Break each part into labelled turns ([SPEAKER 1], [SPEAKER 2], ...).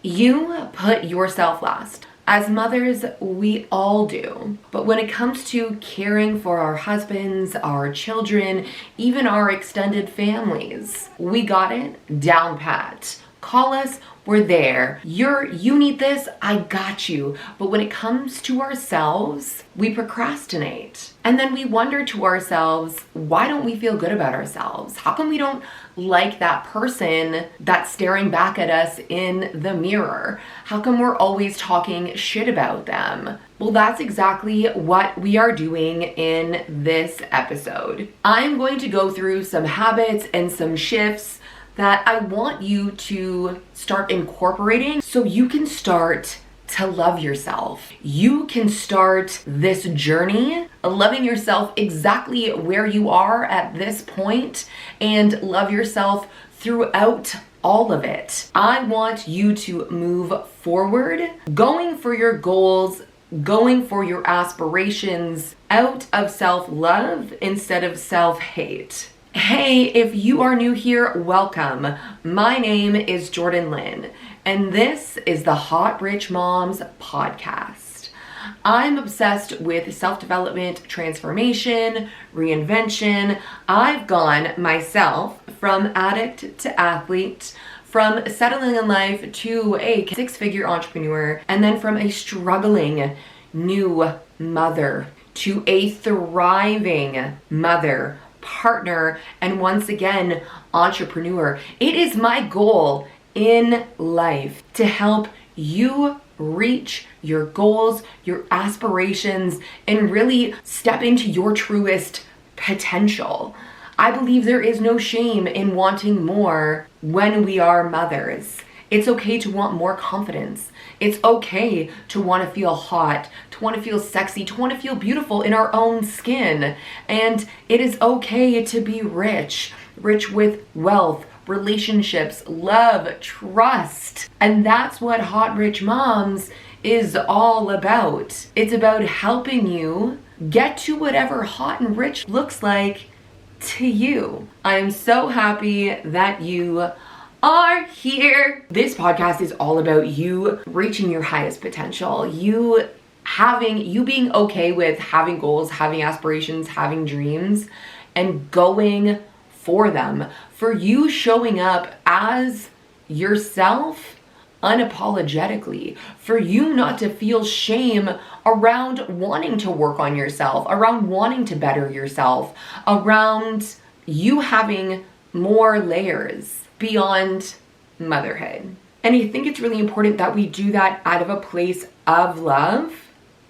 [SPEAKER 1] You put yourself last. As mothers, we all do. But when it comes to caring for our husbands, our children, even our extended families, we got it down pat. Call us, we're there. You need this, I got you. But when it comes to ourselves, we procrastinate. And then we wonder to ourselves, why don't we feel good about ourselves? How come we don't like that person that's staring back at us in the mirror? How come we're always talking shit about them? Well, that's exactly what we are doing in this episode. I'm going to go through some habits and some shifts that I want you to start incorporating so you can start to love yourself. You can start this journey loving yourself exactly where you are at this point and love yourself throughout all of it. I want you to move forward, going for your goals, going for your aspirations out of self-love instead of self-hate. Hey, if you are new here, welcome. My name is Jordan Lynn, and this is the Hot Rich Moms podcast. I'm obsessed with self-development, transformation, reinvention. I've gone myself from addict to athlete, from settling in life to a six-figure entrepreneur, and then from a struggling new mother to a thriving mother, partner, and once again, entrepreneur. It is my goal in life to help you reach your goals, your aspirations, and really step into your truest potential. I believe there is no shame in wanting more when we are mothers. It's okay to want more confidence. It's okay to want to feel hot, to want to feel sexy, to want to feel beautiful in our own skin. And it is okay to be rich with wealth, relationships, love, trust. And that's what Hot Rich Moms is all about. It's about helping you get to whatever hot and rich looks like to you. I'm so happy that you are here. This podcast is all about you reaching your highest potential, you being okay with having goals, having aspirations, having dreams, and going for them, for you showing up as yourself unapologetically, for you not to feel shame around wanting to work on yourself, around wanting to better yourself, around you having more layers beyond motherhood. And I think it's really important that we do that out of a place of love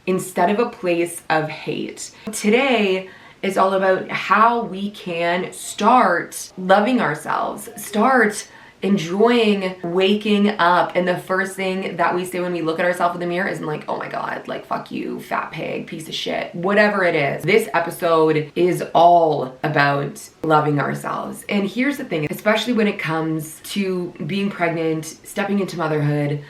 [SPEAKER 1] instead of a place of hate. Today is all about how we can start loving ourselves, start enjoying waking up, and the first thing that we say when we look at ourselves in the mirror isn't like, oh my god, like fuck you, fat pig, piece of shit, whatever it is. This episode is all about loving ourselves. And here's the thing, especially when it comes to being pregnant, stepping into motherhood,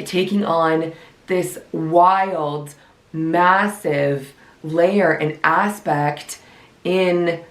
[SPEAKER 1] taking on this wild, massive layer and aspect in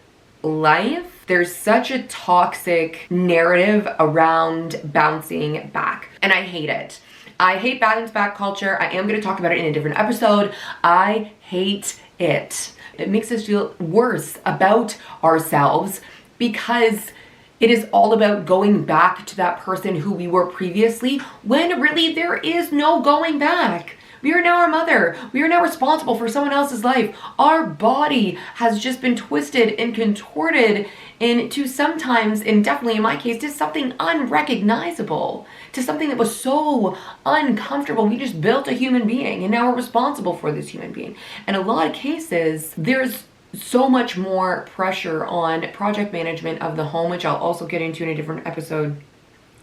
[SPEAKER 1] life, there's such a toxic narrative around bouncing back. And I hate it. I hate bounce back culture. I am going to talk about it in a different episode. I hate it. It makes us feel worse about ourselves because it is all about going back to that person who we were previously, when really there is no going back. We are now our mother. We are now responsible for someone else's life. Our body has just been twisted and contorted into sometimes, and definitely in my case, to something unrecognizable, to something that was so uncomfortable. We just built a human being and now we're responsible for this human being. In a lot of cases, there's so much more pressure on project management of the home, which I'll also get into in a different episode,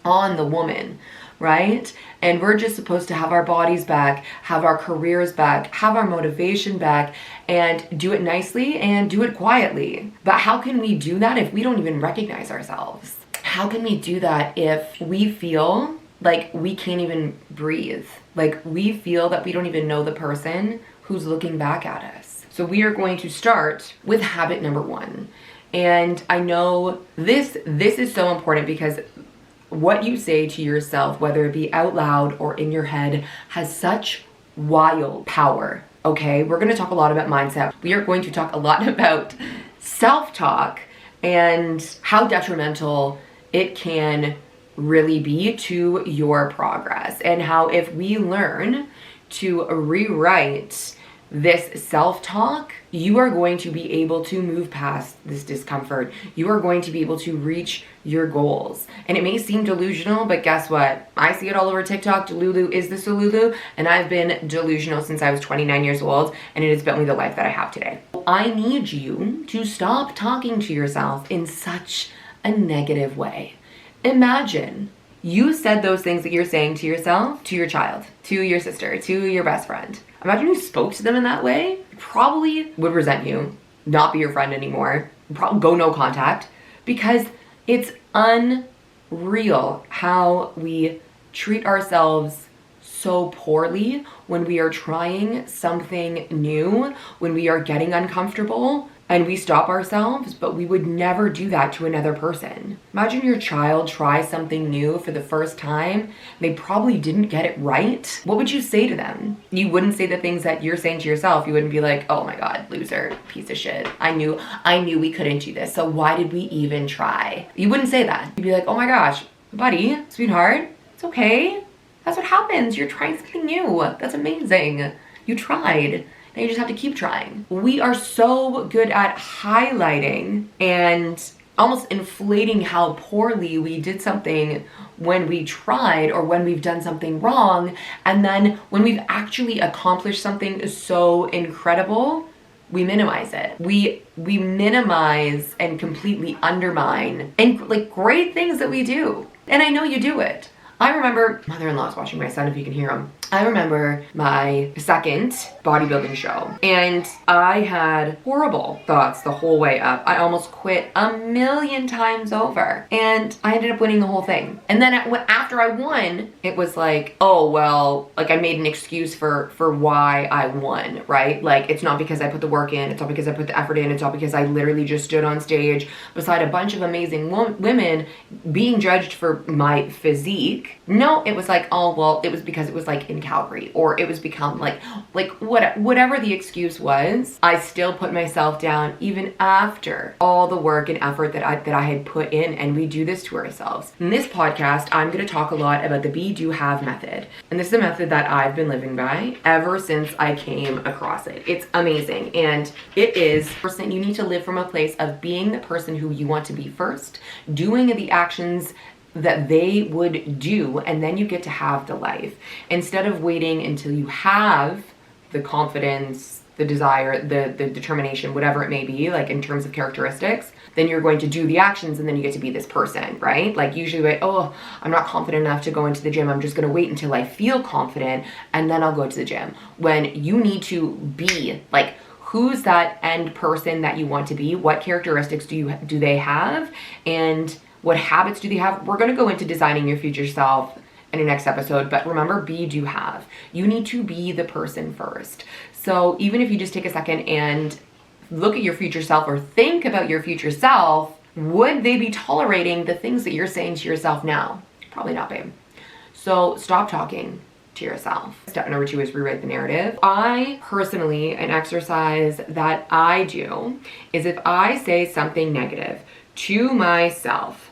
[SPEAKER 1] on the woman, right? And we're just supposed to have our bodies back, have our careers back, have our motivation back, and do it nicely and do it quietly. But how can we do that if we don't even recognize ourselves? How can we do that if we feel like we can't even breathe? Like we feel that we don't even know the person who's looking back at us. So we are going to start with habit number 1. And I know this is so important because what you say to yourself, whether it be out loud or in your head, has such wild power. Okay, we're going to talk a lot about mindset. We are going to talk a lot about self-talk and how detrimental it can really be to your progress, and how if we learn to rewrite this self-talk, you are going to be able to move past this discomfort. You are going to be able to reach your goals. And it may seem delusional, but guess what? I see it all over TikTok. Delulu is the Solulu, and I've been delusional since I was 29 years old, and it has built me the life that I have today. I need you to stop talking to yourself in such a negative way. Imagine you said those things that you're saying to yourself, to your child, to your sister, to your best friend. Imagine you spoke to them in that way. Probably would resent you, not be your friend anymore, probably go no contact, because it's unreal how we treat ourselves so poorly when we are trying something new, when we are getting uncomfortable, and we stop ourselves, but we would never do that to another person. Imagine your child tries something new for the first time. They probably didn't get it right. What would you say to them? You wouldn't say the things that you're saying to yourself. You wouldn't be like, oh my God, loser, piece of shit. I knew we couldn't do this, so why did we even try? You wouldn't say that. You'd be like, oh my gosh, buddy, sweetheart, it's okay. That's what happens. You're trying something new. That's amazing. You tried. Now you just have to keep trying. We are so good at highlighting and almost inflating how poorly we did something when we tried or when we've done something wrong. And then when we've actually accomplished something so incredible, we minimize it. We minimize and completely undermine and like great things that we do. And I know you do it. I remember, mother-in-law's watching my son if you can hear him. I remember my second bodybuilding show, and I had horrible thoughts the whole way up. I almost quit a million times over, and I ended up winning the whole thing. And then after I won, it was like, oh, well, like I made an excuse for why I won, right? Like, it's not because I put the work in, it's not because I put the effort in, it's not because I literally just stood on stage beside a bunch of amazing women being judged for my physique. No, it was like, oh, well, it was because it was like in Calgary, or it was become like whatever the excuse was. I still put myself down even after all the work and effort that I had put in, and we do this to ourselves. In this podcast, I'm going to talk a lot about the Be, Do, Have method, and this is a method that I've been living by ever since I came across it. It's amazing, and it is, first thing, you need to live from a place of being the person who you want to be first, doing the actions that they would do, and then you get to have the life. Instead of waiting until you have the confidence, the desire, the determination, whatever it may be, like in terms of characteristics, then you're going to do the actions and then you get to be this person, right? Like usually, like, oh, I'm not confident enough to go into the gym. I'm just going to wait until I feel confident and then I'll go to the gym. When you need to be like, who's that end person that you want to be? What characteristics do they have? And what habits do they have? We're going to go into designing your future self in the next episode, but remember, be, do, have. You need to be the person first. So even if you just take a second and look at your future self or think about your future self, would they be tolerating the things that you're saying to yourself now? Probably not, babe. So stop talking to yourself. Step number 2 is rewrite the narrative. I personally, an exercise that I do is if I say something negative to myself,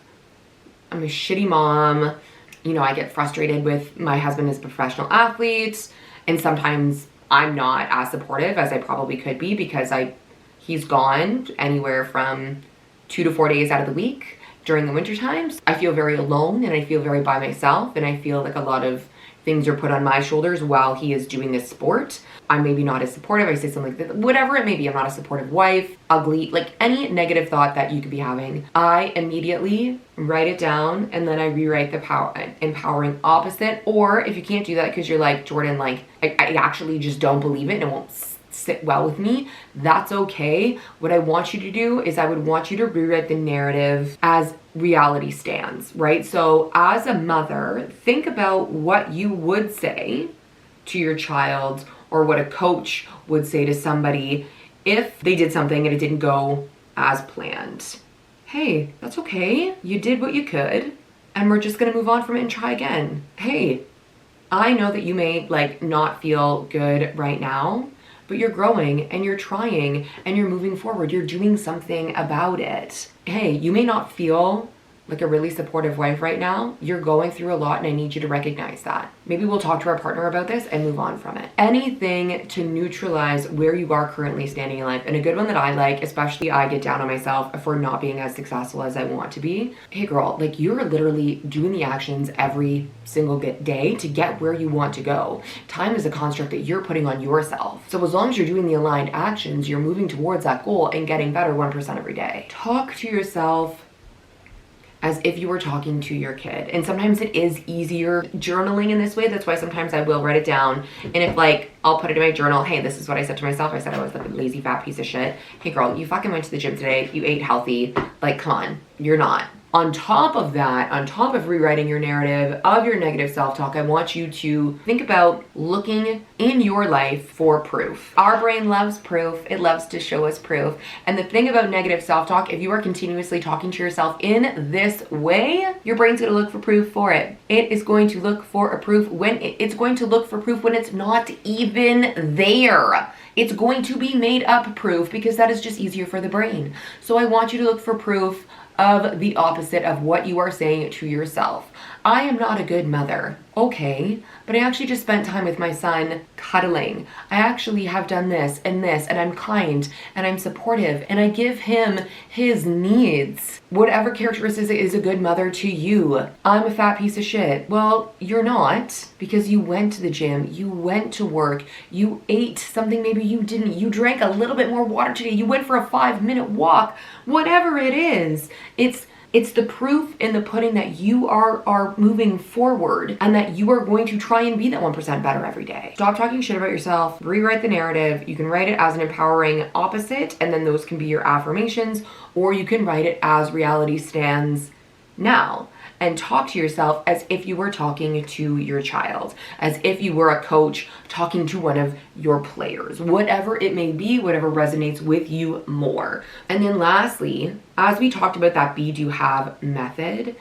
[SPEAKER 1] I'm a shitty mom, you know, I get frustrated with my husband as a professional athlete, and sometimes I'm not as supportive as I probably could be because he's gone anywhere from 2 to 4 days out of the week during the winter times. I feel very alone and I feel very by myself, and I feel like a lot of things are put on my shoulders while he is doing this sport. I'm maybe not as supportive. I say something like that, whatever it may be. I'm not a supportive wife, ugly, like any negative thought that you could be having. I immediately write it down and then I rewrite the empowering opposite. Or if you can't do that because you're like, Jordan, like I actually just don't believe it and it won't sit well with me, that's okay. What I want you to do is I would want you to rewrite the narrative as reality stands, right? So as a mother, think about what you would say to your child or what a coach would say to somebody if they did something and it didn't go as planned. Hey, that's okay. You did what you could. and we're just gonna move on from it and try again. Hey, I know that you may like not feel good right now, but you're growing and you're trying and you're moving forward. You're doing something about it. Hey, you may not feel like a really supportive wife right now. You're going through a lot and I need you to recognize that. Maybe we'll talk to our partner about this and move on from it. Anything to neutralize where you are currently standing in life. And a good one that I like, especially I get down on myself for not being as successful as I want to be. Hey girl, like you're literally doing the actions every single day to get where you want to go. Time is a construct that you're putting on yourself. So as long as you're doing the aligned actions, you're moving towards that goal and getting better 1% every day. Talk to yourself as if you were talking to your kid. And sometimes it is easier journaling in this way. That's why sometimes I will write it down. And if like, I'll put it in my journal, hey, this is what I said to myself. I said I was like a lazy fat piece of shit. Hey girl, you fucking went to the gym today. You ate healthy. Like, come on, you're not. On top of that, on top of rewriting your narrative of your negative self-talk, I want you to think about looking in your life for proof. Our brain loves proof. It loves to show us proof. And the thing about negative self-talk, if you are continuously talking to yourself in this way, your brain's gonna look for proof for it. It is going to look for a proof when it's going to look for proof when it's not even there. It's going to be made up proof because that is just easier for the brain. So I want you to look for proof of the opposite of what you are saying to yourself. I am not a good mother. Okay, but I actually just spent time with my son cuddling. I actually have done this, and I'm kind, and I'm supportive, and I give him his needs. Whatever characteristics is a good mother to you. I'm a fat piece of shit. Well, you're not, because you went to the gym, you went to work, you ate something maybe you didn't, you drank a little bit more water today, you went for a 5-minute walk, whatever it is. It's the proof in the pudding that you are moving forward and that you are going to try and be that 1% better every day. Stop talking shit about yourself, rewrite the narrative. You can write it as an empowering opposite, and then those can be your affirmations, or you can write it as reality stands now. And talk to yourself as if you were talking to your child, as if you were a coach talking to one of your players, whatever it may be, whatever resonates with you more. And then lastly, as we talked about that be, do, have method,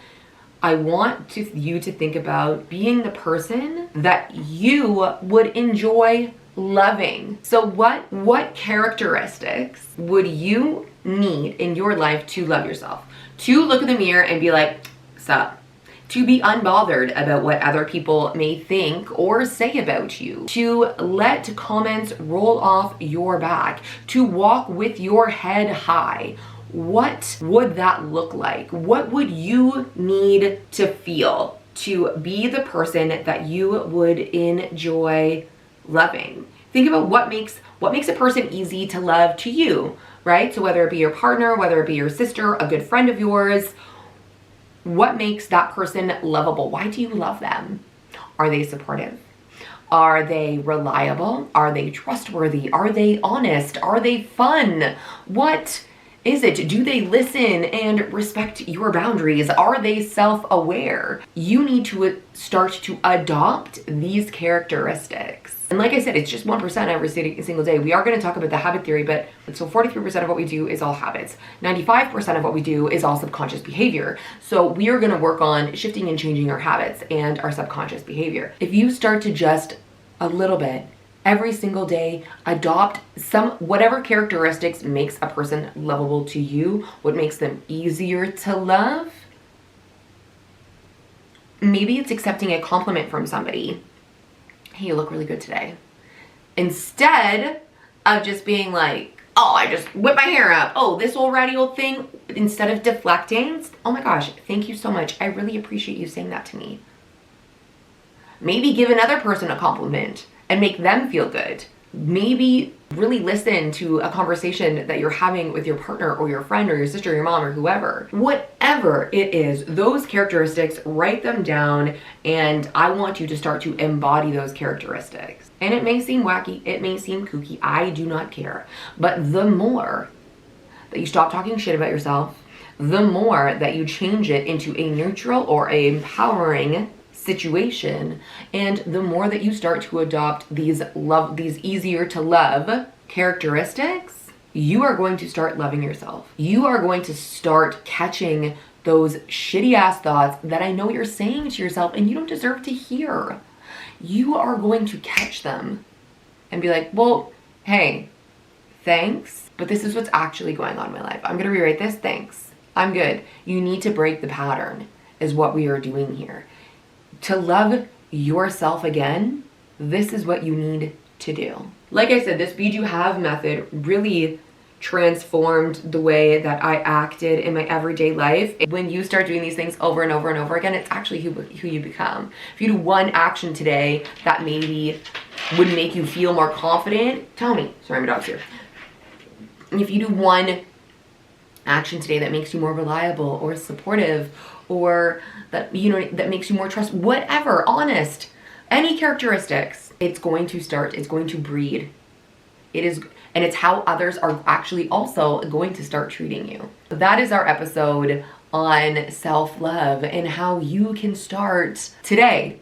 [SPEAKER 1] I want you to think about being the person that you would enjoy loving. So what characteristics would you need in your life to love yourself? To look in the mirror and be like, up, to be unbothered about what other people may think or say about you, to let comments roll off your back, to walk with your head high. What would that look like? What would you need to feel to be the person that you would enjoy loving? Think about what makes a person easy to love to you, right? So whether it be your partner, whether it be your sister, a good friend of yours, what makes that person lovable? Why do you love them? Are they supportive? Are they reliable? Are they trustworthy? Are they honest? Are they fun? What is it? Do they listen and respect your boundaries? Are they self-aware? You need to start to adopt these characteristics. And like I said, it's just 1% every single day. We are going to talk about the habit theory, but so 43% of what we do is all habits. 95% of what we do is all subconscious behavior. So we are going to work on shifting and changing our habits and our subconscious behavior. If you start to just a little bit every single day, adopt whatever characteristics makes a person lovable to you, what makes them easier to love. Maybe it's accepting a compliment from somebody. Hey, you look really good today. Instead of just being like, oh, I just whipped my hair up. Oh, this old ratty old thing. Instead of deflecting, oh my gosh, thank you so much. I really appreciate you saying that to me. Maybe give another person a compliment and make them feel good. Maybe really listen to a conversation that you're having with your partner or your friend or your sister or your mom or whoever. Whatever it is, those characteristics, write them down, and I want you to start to embody those characteristics. And it may seem wacky, it may seem kooky, I do not care. But the more that you stop talking shit about yourself, the more that you change it into a neutral or a empowering situation, and the more that you start to adopt these easier to love characteristics, you are going to start loving yourself. You are going to start catching those shitty ass thoughts that I know you're saying to yourself and you don't deserve to hear. You are going to catch them and be like, well, hey, thanks, but this is what's actually going on in my life. I'm gonna rewrite this, thanks. I'm good. You need to break the pattern is what we are doing here. To love yourself again, this is what you need to do. Like I said, this Be Do Have method really transformed the way that I acted in my everyday life. When you start doing these things over and over and over again, it's actually who you become. If you do one action today that maybe would make you feel more confident, tell me. Sorry, my dog's here. And if you do one action today that makes you more reliable or supportive, or that, you know, that makes you more trust, whatever, honest, any characteristics, it's going to breed. It is, and it's how others are actually also going to start treating you. That is our episode on self-love and how you can start today,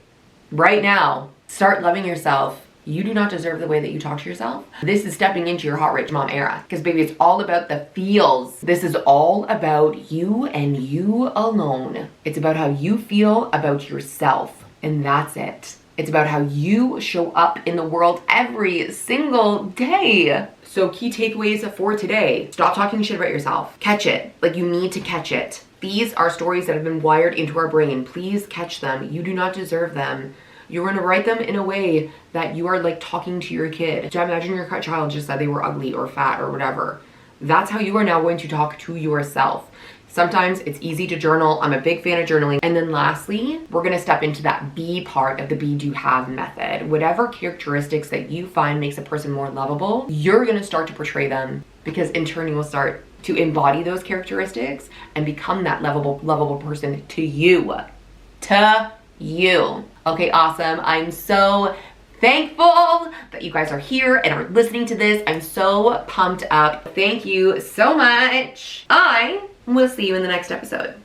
[SPEAKER 1] right now, start loving yourself. You do not deserve the way that you talk to yourself. This is stepping into your hot rich mom era. Because baby, it's all about the feels. This is all about you and you alone. It's about how you feel about yourself. And that's it. It's about how you show up in the world every single day. So key takeaways for today. Stop talking shit about yourself. Catch it. Like, you need to catch it. These are stories that have been wired into our brain. Please catch them. You do not deserve them. You're gonna write them in a way that you are like talking to your kid. Imagine your child just said they were ugly or fat or whatever. That's how you are now going to talk to yourself. Sometimes it's easy to journal. I'm a big fan of journaling. And then lastly, we're gonna step into that B part of the Be Do Have method. Whatever characteristics that you find makes a person more lovable, you're gonna start to portray them, because in turn you will start to embody those characteristics and become that lovable person to you. To you. Okay, awesome. I'm so thankful that you guys are here and are listening to this. I'm so pumped up. Thank you so much. I will see you in the next episode.